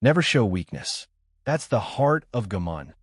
Never show weakness. That's the heart of Gaman,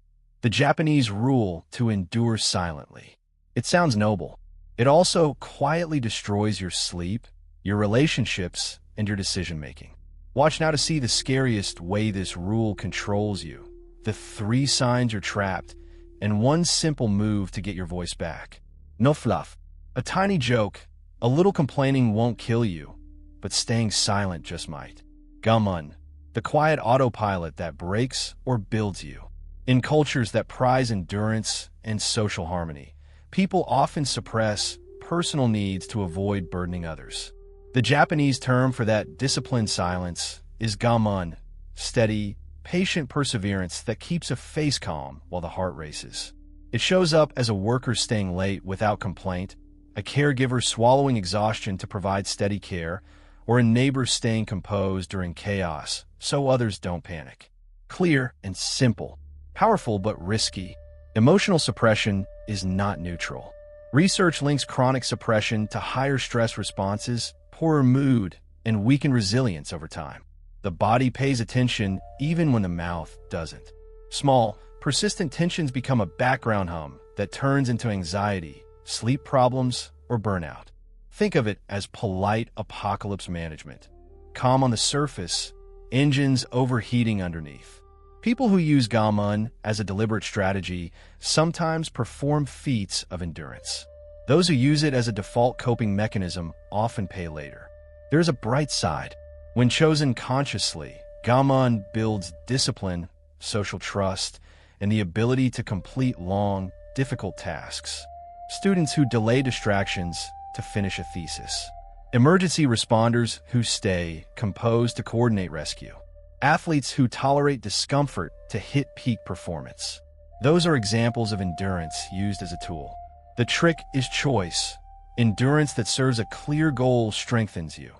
the Japanese rule to endure silently. It sounds noble. It also quietly destroys your sleep, your relationships, and your decision-making. Watch now to see the scariest way this rule controls you. The 3 signs you're trapped, and one simple move to get your voice back. No fluff. A tiny joke, a little complaining won't kill you, but staying silent just might. Gaman, the quiet autopilot that breaks or builds you. In cultures that prize endurance and social harmony, people often suppress personal needs to avoid burdening others. The Japanese term for that disciplined silence is gaman, steady, patient perseverance that keeps a face calm while the heart races. It shows up as a worker staying late without complaint, a caregiver swallowing exhaustion to provide steady care, or a neighbor staying composed during chaos so others don't panic. Clear and simple, powerful but risky. Emotional suppression is not neutral. Research links chronic suppression to higher stress responses, poorer mood, and weakened resilience over time. The body pays attention even when the mouth doesn't. Small, persistent tensions become a background hum that turns into anxiety, sleep problems, or burnout. Think of it as polite apocalypse management. Calm on the surface, engines overheating underneath. People who use Gaman as a deliberate strategy sometimes perform feats of endurance. Those who use it as a default coping mechanism often pay later. There's a bright side. When chosen consciously, Gaman builds discipline, social trust, and the ability to complete long, difficult tasks. Students who delay distractions to finish a thesis. Emergency responders who stay composed to coordinate rescue. Athletes who tolerate discomfort to hit peak performance. Those are examples of endurance used as a tool. The trick is choice. Endurance that serves a clear goal strengthens you.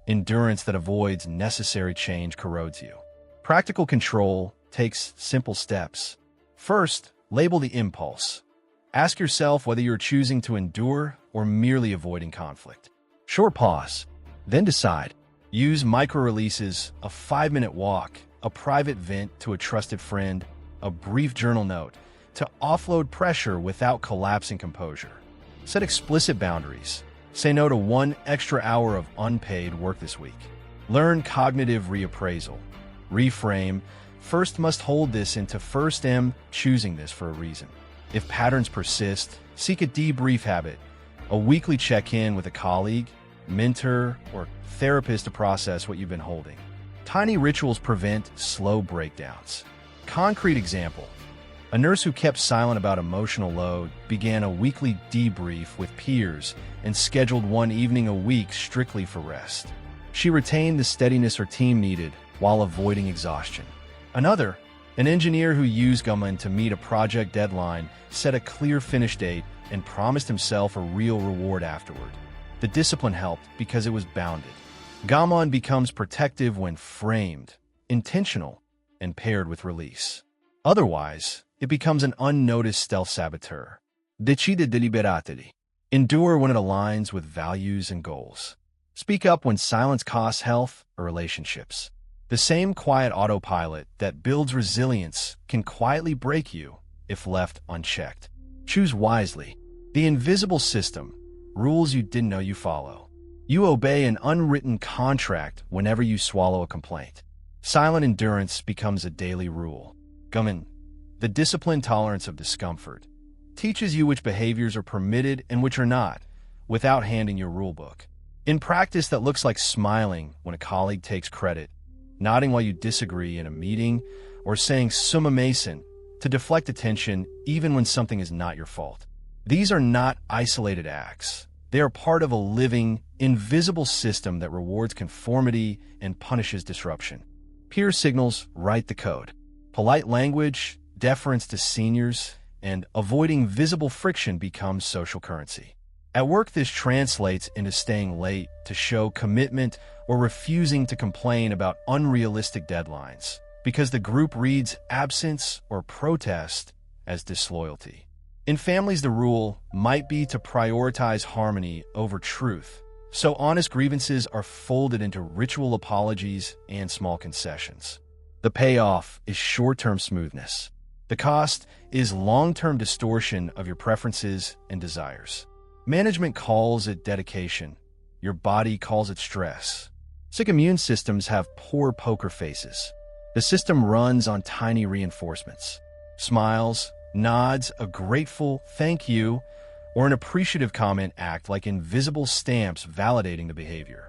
Endurance that avoids necessary change corrodes you. Practical control takes simple steps. First, label the impulse. Ask yourself whether you're choosing to endure or merely avoiding conflict. Short pause, then decide. Use micro-releases, a 5-minute walk, a private vent to a trusted friend, a brief journal note, to offload pressure without collapsing composure. Set explicit boundaries. Say no to 1 extra hour of unpaid work this week. Learn cognitive reappraisal. Reframe. First must hold this into first am choosing this for a reason. If patterns persist, seek a debrief habit, a weekly check-in with a colleague, mentor, or therapist to process what you've been holding. Tiny rituals prevent slow breakdowns. Concrete example. A nurse who kept silent about emotional load began a weekly debrief with peers and scheduled 1 evening a week strictly for rest. She retained the steadiness her team needed while avoiding exhaustion. Another, an engineer who used Gaman to meet a project deadline, set a clear finish date and promised himself a real reward afterward. The discipline helped because it was bounded. Gaman becomes protective when framed, intentional, and paired with release. Otherwise, it becomes an unnoticed stealth saboteur. Decide deliberately. Endure when it aligns with values and goals. Speak up when silence costs health or relationships. The same quiet autopilot that builds resilience can quietly break you if left unchecked. Choose wisely. The invisible system, rules you didn't know you follow. You obey an unwritten contract whenever you swallow a complaint. Silent endurance becomes a daily rule. Gaman, the disciplined tolerance of discomfort, teaches you which behaviors are permitted and which are not, without handing your rulebook. In practice, that looks like smiling when a colleague takes credit, nodding while you disagree in a meeting, or saying summa mason to deflect attention even when something is not your fault. These are not isolated acts. They are part of a living, invisible system that rewards conformity and punishes disruption. Peer signals write the code. Polite language, deference to seniors, and avoiding visible friction becomes social currency. At work, this translates into staying late to show commitment or refusing to complain about unrealistic deadlines, because the group reads absence or protest as disloyalty. In families, the rule might be to prioritize harmony over truth, so honest grievances are folded into ritual apologies and small concessions. The payoff is short-term smoothness. The cost is long-term distortion of your preferences and desires. Management calls it dedication. Your body calls it stress. Sick immune systems have poor poker faces. The system runs on tiny reinforcements. Smiles, nods, a grateful thank you, or an appreciative comment act like invisible stamps validating the behavior.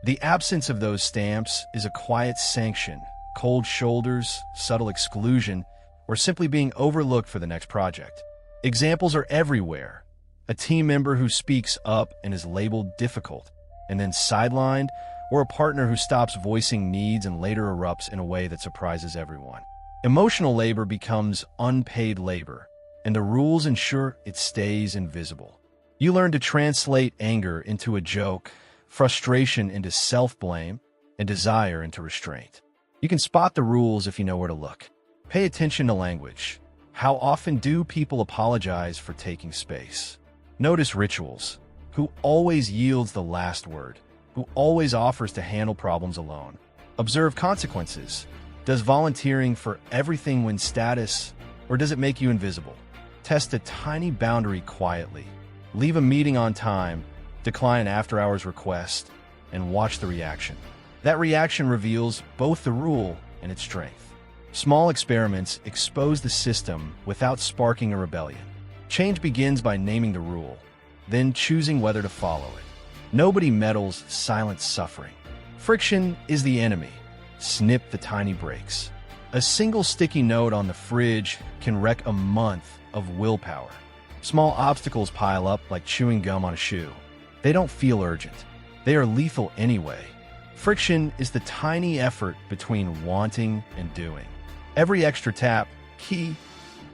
The absence of those stamps is a quiet sanction, cold shoulders, subtle exclusion, or simply being overlooked for the next project. Examples are everywhere. A team member who speaks up and is labeled difficult, and then sidelined, or a partner who stops voicing needs and later erupts in a way that surprises everyone. Emotional labor becomes unpaid labor, and the rules ensure it stays invisible. You learn to translate anger into a joke, frustration into self-blame, and desire into restraint. You can spot the rules if you know where to look. Pay attention to language. How often do people apologize for taking space? Notice rituals. Who always yields the last word? Who always offers to handle problems alone? Observe consequences. Does volunteering for everything win status, or does it make you invisible? Test a tiny boundary quietly. Leave a meeting on time, decline an after-hours request, and watch the reaction. That reaction reveals both the rule and its strength. Small experiments expose the system without sparking a rebellion. Change begins by naming the rule, then choosing whether to follow it. Nobody meddles silent suffering. Friction is the enemy. Snip the tiny breaks. A single sticky note on the fridge can wreck a month of willpower. Small obstacles pile up like chewing gum on a shoe. They don't feel urgent. They are lethal anyway. Friction is the tiny effort between wanting and doing. Every extra tap, key,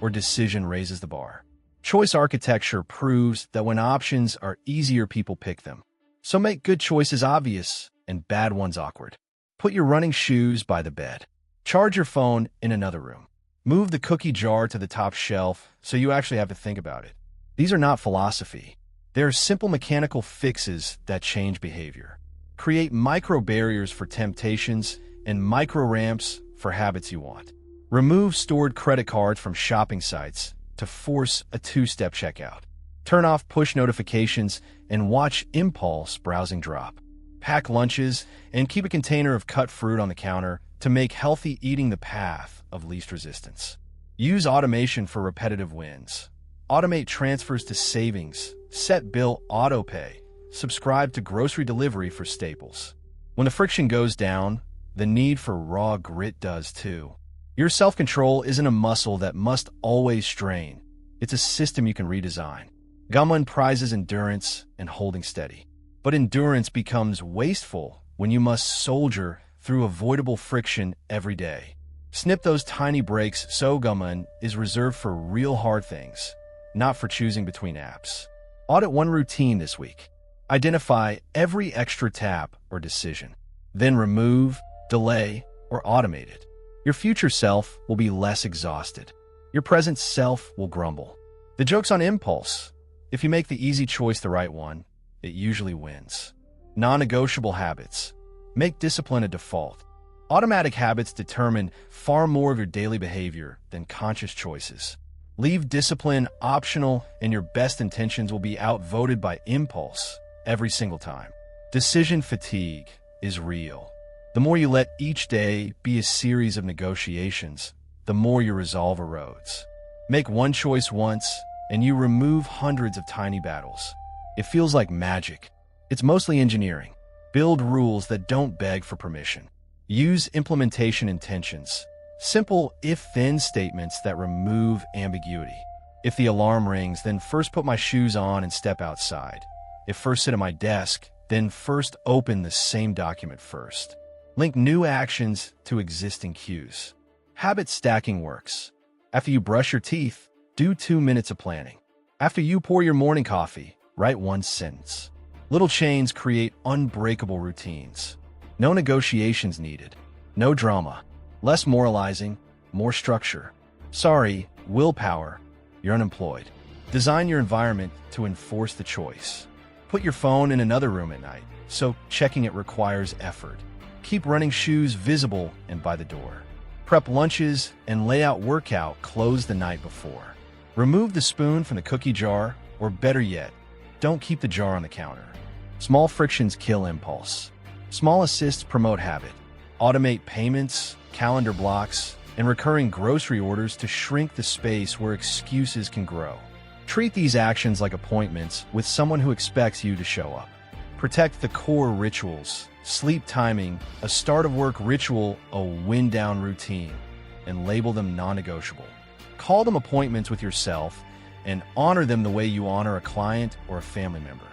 or decision raises the bar. Choice architecture proves that when options are easier, people pick them. So make good choices obvious and bad ones awkward. Put your running shoes by the bed. Charge your phone in another room. Move the cookie jar to the top shelf so you actually have to think about it. These are not philosophy. They are simple mechanical fixes that change behavior. Create micro barriers for temptations and micro ramps for habits you want. Remove stored credit cards from shopping sites to force a two-step checkout. Turn off push notifications and watch impulse browsing drop. Pack lunches and keep a container of cut fruit on the counter to make healthy eating the path of least resistance. Use automation for repetitive wins. Automate transfers to savings, set bill autopay, subscribe to grocery delivery for staples. When the friction goes down, the need for raw grit does too. Your self-control isn't a muscle that must always strain. It's a system you can redesign. Gaman prizes endurance and holding steady. But endurance becomes wasteful when you must soldier through avoidable friction every day. Snip those tiny breaks so Gaman is reserved for real hard things, not for choosing between apps. Audit one routine this week. Identify every extra tap or decision. Then remove, delay, or automate it. Your future self will be less exhausted. Your present self will grumble. The joke's on impulse. If you make the easy choice the right one, it usually wins. Non-negotiable habits. Make discipline a default. Automatic habits determine far more of your daily behavior than conscious choices. Leave discipline optional and your best intentions will be outvoted by impulse every single time. Decision fatigue is real. The more you let each day be a series of negotiations, the more your resolve erodes. Make one choice once, and you remove hundreds of tiny battles. It feels like magic. It's mostly engineering. Build rules that don't beg for permission. Use implementation intentions. Simple if-then statements that remove ambiguity. If the alarm rings, then first put my shoes on and step outside. If first sit at my desk, then first open the same document first. Link new actions to existing cues. Habit stacking works. After you brush your teeth, do 2 minutes of planning. After you pour your morning coffee, write one sentence. Little chains create unbreakable routines. No negotiations needed. No drama. Less moralizing, more structure. Sorry, willpower, you're unemployed. Design your environment to enforce the choice. Put your phone in another room at night, so checking it requires effort. Keep running shoes visible and by the door. Prep lunches and lay out workout clothes the night before. Remove the spoon from the cookie jar, or better yet, don't keep the jar on the counter. Small frictions kill impulse. Small assists promote habit. Automate payments, calendar blocks, and recurring grocery orders to shrink the space where excuses can grow. Treat these actions like appointments with someone who expects you to show up. Protect the core rituals, sleep timing, a start of work ritual, a wind-down routine, and label them non-negotiable. Call them appointments with yourself and honor them the way you honor a client or a family member.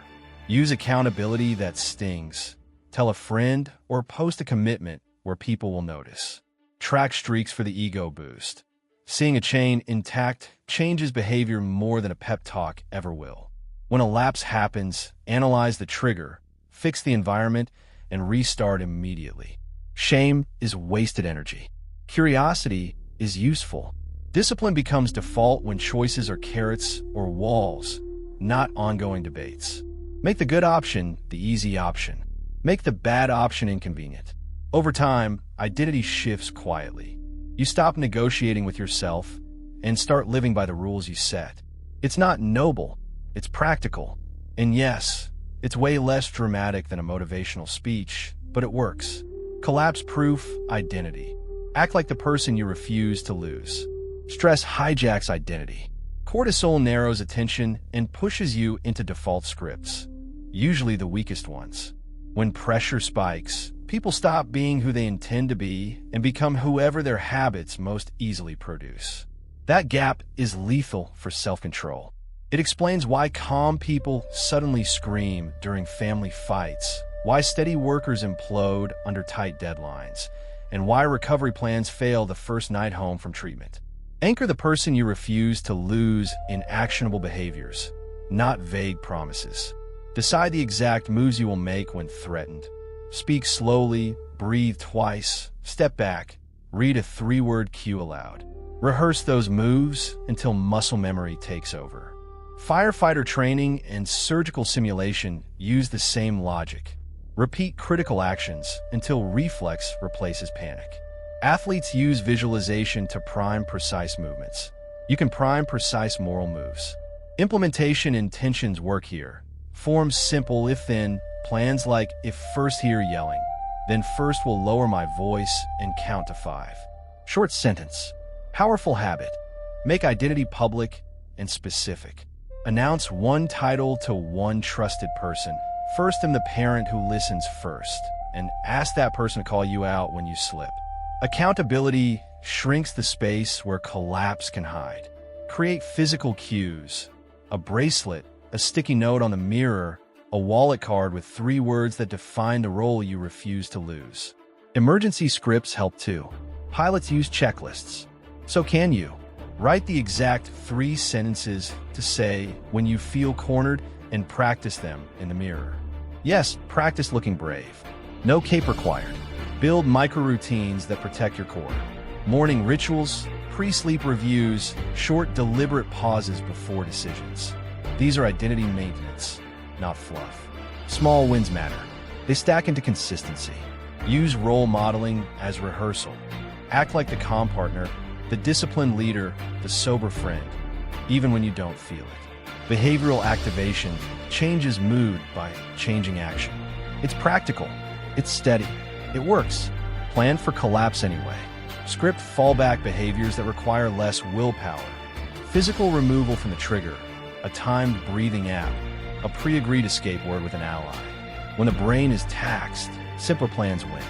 Use accountability that stings. Tell a friend or post a commitment where people will notice. Track streaks for the ego boost. Seeing a chain intact changes behavior more than a pep talk ever will. When a lapse happens, analyze the trigger, fix the environment, and restart immediately. Shame is wasted energy. Curiosity is useful. Discipline becomes default when choices are carrots or walls, not ongoing debates. Make the good option the easy option. Make the bad option inconvenient. Over time, identity shifts quietly. You stop negotiating with yourself and start living by the rules you set. It's not noble, it's practical. And yes, it's way less dramatic than a motivational speech, but it works. Collapse-proof identity. Act like the person you refuse to lose. Stress hijacks identity. Cortisol narrows attention and pushes you into default scripts, usually the weakest ones. When pressure spikes, people stop being who they intend to be and become whoever their habits most easily produce. That gap is lethal for self-control. It explains why calm people suddenly scream during family fights, why steady workers implode under tight deadlines, and why recovery plans fail the first night home from treatment. Anchor the person you refuse to lose in actionable behaviors, not vague promises. Decide the exact moves you will make when threatened. Speak slowly, breathe twice, step back, read a 3-word cue aloud. Rehearse those moves until muscle memory takes over. Firefighter training and surgical simulation use the same logic. Repeat critical actions until reflex replaces panic. Athletes use visualization to prime precise movements. You can prime precise moral moves. Implementation intentions work here. Form simple if-then plans like if first hear yelling, then first will lower my voice and count to 5. Short sentence. Powerful habit. Make identity public and specific. Announce one title to one trusted person. First, I'm the parent who listens first, and ask that person to call you out when you slip. Accountability shrinks the space where collapse can hide. Create physical cues. A bracelet, a sticky note on the mirror, a wallet card with 3 words that define the role you refuse to lose. Emergency scripts help too. Pilots use checklists. So can you. Write the exact 3 sentences to say when you feel cornered and practice them in the mirror. Yes, practice looking brave. No cape required. Build micro-routines that protect your core. Morning rituals, pre-sleep reviews, short deliberate pauses before decisions. These are identity maintenance, not fluff. Small wins matter. They stack into consistency. Use role modeling as rehearsal. Act like the calm partner, the disciplined leader, the sober friend, even when you don't feel it. Behavioral activation changes mood by changing action. It's practical. It's steady. It works. Plan for collapse anyway. Script fallback behaviors that require less willpower. Physical removal from the trigger. A timed breathing app. A pre-agreed escape word with an ally. When the brain is taxed, simpler plans win.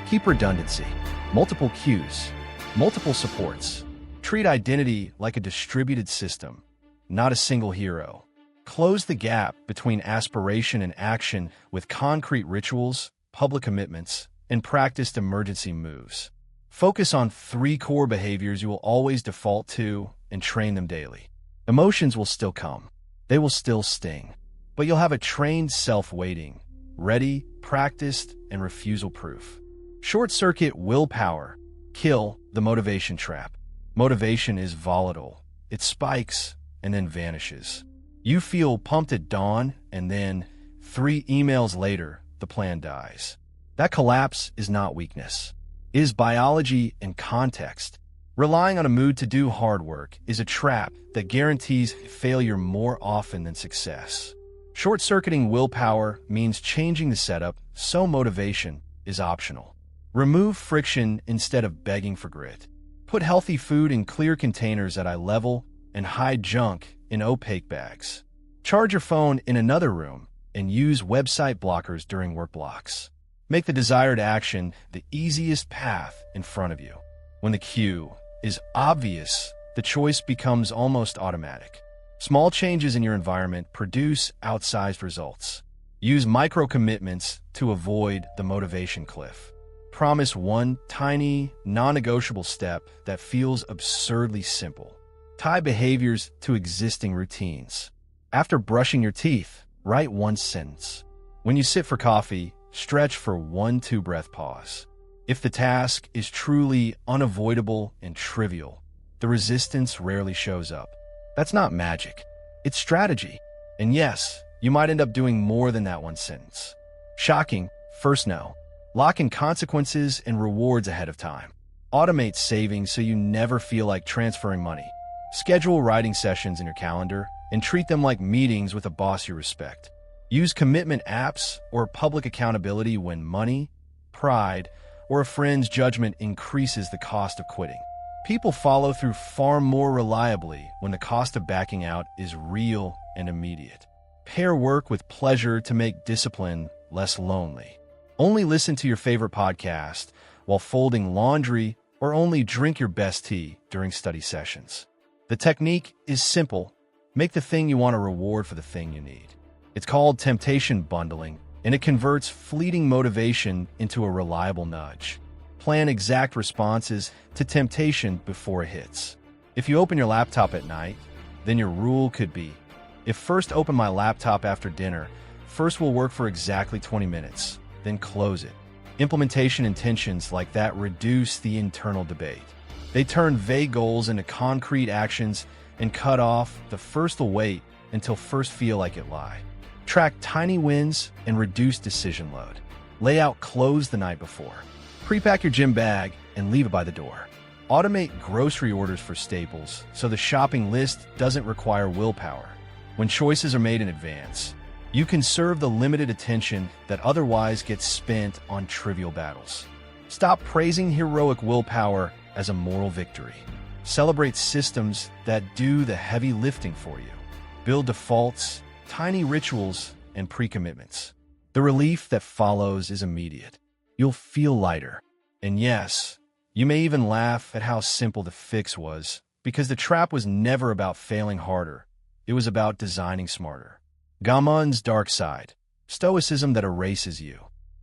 Keep redundancy. Multiple cues. Multiple supports. Treat identity like a distributed system, not a single hero. Close the gap between aspiration and action with concrete rituals, public commitments, and practiced emergency moves. Focus on 3 core behaviors you will always default to and train them daily. Emotions will still come. They will still sting. But you'll have a trained self waiting, ready, practiced, and refusal-proof. Short-circuit willpower. Kill the motivation trap. Motivation is volatile. It spikes and then vanishes. You feel pumped at dawn, and then 3 emails later, the plan dies. That collapse is not weakness. is biology and context. Relying on a mood to do hard work is a trap that guarantees failure more often than success. Short-circuiting willpower means changing the setup so motivation is optional. Remove friction instead of begging for grit. Put healthy food in clear containers at eye level and hide junk in opaque bags. Charge your phone in another room and use website blockers during work blocks. Make the desired action the easiest path in front of you. When the cue is obvious, the choice becomes almost automatic. Small changes in your environment produce outsized results. Use micro-commitments to avoid the motivation cliff. Promise one tiny, non-negotiable step that feels absurdly simple. Tie behaviors to existing routines. After brushing your teeth, write one sentence. When you sit for coffee, stretch for 1-2 breath pause. If the task is truly unavoidable and trivial, the resistance rarely shows up. That's not magic. It's strategy. And yes, you might end up doing more than that one sentence. Shocking, first no. Lock in consequences and rewards ahead of time. Automate savings so you never feel like transferring money. Schedule writing sessions in your calendar and treat them like meetings with a boss you respect. Use commitment apps or public accountability when money, pride, or a friend's judgment increases the cost of quitting. People follow through far more reliably when the cost of backing out is real and immediate. Pair work with pleasure to make discipline less lonely. Only listen to your favorite podcast while folding laundry or only drink your best tea during study sessions. The technique is simple. Make the thing you want a reward for the thing you need. It's called temptation bundling, and it converts fleeting motivation into a reliable nudge. Plan exact responses to temptation before it hits. If you open your laptop at night, then your rule could be, if first open my laptop after dinner, first will work for exactly 20 minutes, then close it. Implementation intentions like that reduce the internal debate. They turn vague goals into concrete actions and cut off the first will wait until first feel like it lie. Track tiny wins and reduce decision load. Lay out clothes the night before. Pre-pack your gym bag and leave it by the door. Automate grocery orders for staples so the shopping list doesn't require willpower. When choices are made in advance, you conserve the limited attention that otherwise gets spent on trivial battles. Stop praising heroic willpower as a moral victory. Celebrate systems that do the heavy lifting for you. Build defaults, tiny rituals, and pre-commitments. The relief that follows is immediate. You'll feel lighter. And yes, you may even laugh at how simple the fix was, because the trap was never about failing harder. It was about designing smarter. Gaman's dark side, Stoicism that erases you.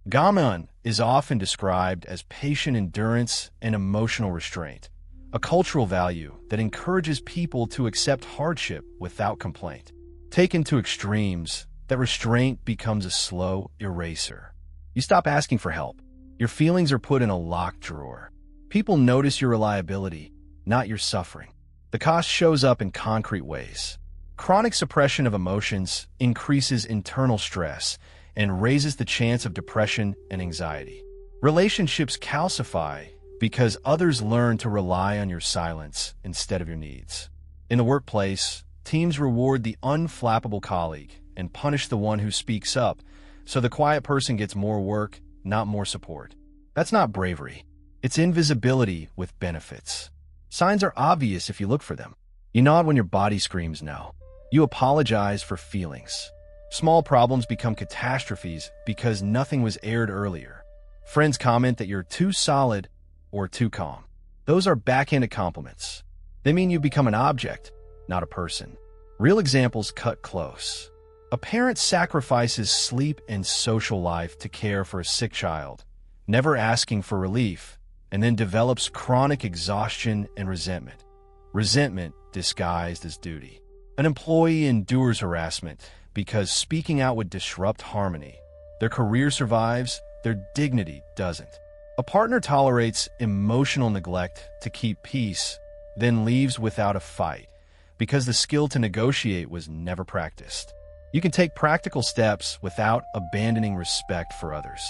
Gaman is often described as patient endurance and emotional restraint, a cultural value that encourages people to accept hardship without complaint. Taken to extremes, that restraint becomes a slow eraser. You stop asking for help. Your feelings are put in a locked drawer. People notice your reliability, not your suffering. The cost shows up in concrete ways. Chronic suppression of emotions increases internal stress and raises the chance of depression and anxiety. Relationships calcify because others learn to rely on your silence instead of your needs. In the workplace, teams reward the unflappable colleague and punish the one who speaks up, so the quiet person gets more work, not more support. That's not bravery. It's invisibility with benefits. Signs are obvious if you look for them. You nod when your body screams no. You apologize for feelings. Small problems become catastrophes because nothing was aired earlier. Friends comment that you're too solid or too calm. Those are backhanded compliments. They mean you become an object, not a person. Real examples cut close. A parent sacrifices sleep and social life to care for a sick child, never asking for relief, and then develops chronic exhaustion and resentment. Resentment disguised as duty. An employee endures harassment because speaking out would disrupt harmony. Their career survives, their dignity doesn't. A partner tolerates emotional neglect to keep peace, then leaves without a fight because the skill to negotiate was never practiced. You can take practical steps without abandoning respect for others.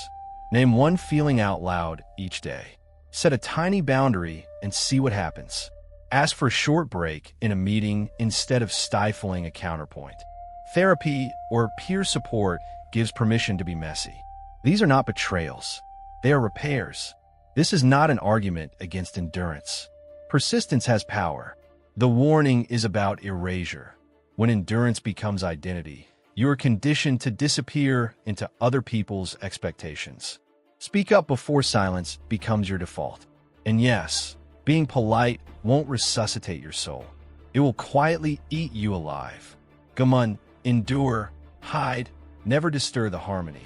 Name one feeling out loud each day. Set a tiny boundary and see what happens. Ask for a short break in a meeting instead of stifling a counterpoint. Therapy or peer support gives permission to be messy. These are not betrayals. They are repairs. This is not an argument against endurance. Persistence has power. The warning is about erasure. When endurance becomes identity, you are conditioned to disappear into other people's expectations. Speak up before silence becomes your default. And yes, being polite won't resuscitate your soul. It will quietly eat you alive. Gaman, endure, hide, never disturb the harmony.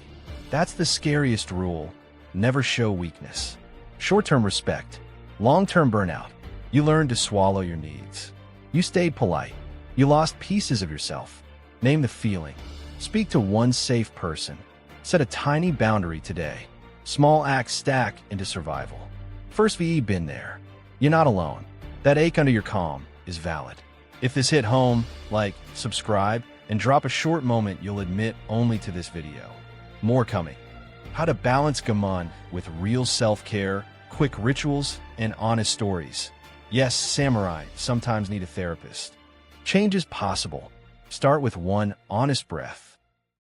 That's the scariest rule. Never show weakness. Short-term respect, long-term burnout. You learned to swallow your needs. You stayed polite. You lost pieces of yourself. Name the feeling. Speak to one safe person. Set a tiny boundary today. Small acts stack into survival. First VE been there. You're not alone. That ache under your calm is valid. If this hit home, like, subscribe, and drop a short moment you'll admit only to this video. More coming. How to balance Gaman with real self-care, quick rituals, and honest stories. Yes, samurai sometimes need a therapist. Change is possible. Start with one honest breath.